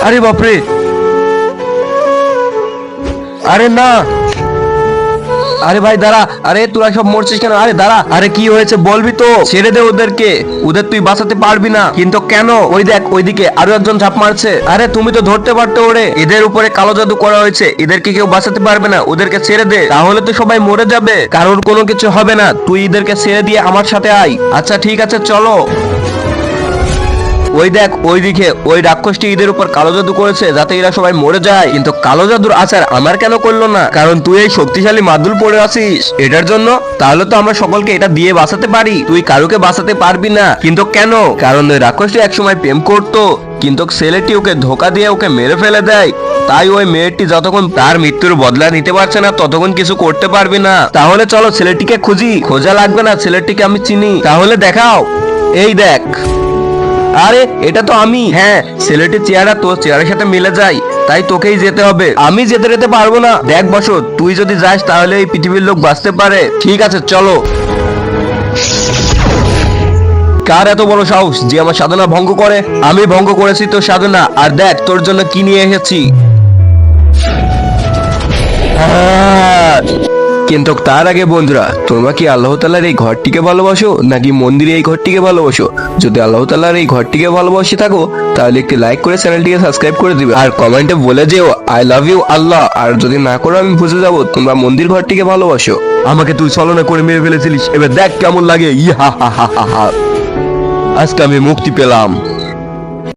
আরে বাপরে, আরে না, আরে ভাই দাঁড়া, আরে তোরা সব মরছিস কেন? আরে দাঁড়া, আরে কি হয়েছে বলবি তো? ছেড়ে দে ওদেরকে, ওদের তুই বাঁচাতে পারবি না। কিন্তু কেন? ওই দেখ ওইদিকে আরো একজন ঝাঁপ মারছে। আরে তুমি তো ধরতে পারতো ওরে। এদের উপরে কালো জাদু করা হয়েছে, এদেরকে কেউ বাঁচাতে পারবে না। ওদেরকে ছেড়ে দে, তাহলে তো সবাই মরে যাবে, কারোর কোনো কিছু হবে না। তুই এদেরকে ছেড়ে দিয়ে আমার সাথে আয়। আচ্ছা ঠিক আছে চলো। ওই দেখ ওইদিকে ওই রাক্ষসটি এদের উপর কালো জাদু করেছে যাতে এরা সবাই মরে যায়। কিন্তু কালো জাদুর আচার আমার কেন করলো না? কারণ তুই এই শক্তিশালী মাদুল পরে আছিস এটার জন্য। তাহলে তো আমরা সকলকে এটা দিয়ে বাঁচাতে পারি, তুই কারুকে বাঁচাতে পারবি না। কিন্তু কেন? কারণ ওই রাক্ষসটি একসময় প্রেম করতো, কিন্তু ছেলেটি ওকে ধোকা দিয়ে ওকে মেরে ফেলে দেয়। তাই ওই মেয়েটি যতক্ষণ তার মৃত্যুর বদলা নিতে পারছে না ততক্ষণ কিছু করতে পারবি না। তাহলে চলো ছেলেটিকে খুঁজি। খোঁজা লাগবে না, ছেলেটিকে আমি চিনি। তাহলে দেখাও। এই দেখ, আরে এটা তো আমি। হ্যাঁ, ছেলেটির চেহারা তোর চেহারার সাথে মিলে যায়, তাই তোকেই যেতে হবে। আমি যেতে পারবো না। দেখ বসো, তুই যদি যাস তাহলে এই পৃথিবীর লোক বাঁচতে পারে। ঠিক আছে চলো। কার এত বড় সাহস যে আমার সাধনা ভঙ্গ করে? আমি ভঙ্গ করেছি তোর সাধনা, আর দেখ তোর জন্য কি নিয়ে এসেছি। কিন্তু তার আগে বন্ধুরা, তোমরা কি আল্লাহ তাআলার এই ঘরটিকে ভালোবাসো নাকি মন্দিরে এই ঘরটিকে ভালোবাসো? যদি আল্লাহ তাআলার এই ঘরটিকে ভালোবাসে থাকো তাহলে একটি লাইক করে চ্যানেলটিকে সাবস্ক্রাইব করে দিবে, আর কমেন্টে বলে যেও আই লাভ ইউ আল্লাহ। আর যদি না করো আমি বুঝে যাবো তোমরা মন্দির ঘরটিকে ভালোবাসো। আমাকে তুই ছলনা করে মেরে ফেলেছিলিস, এবার দেখ কেমন লাগে। ইহা হা হা হা হা। আজকে আমি মুক্তি পেলাম।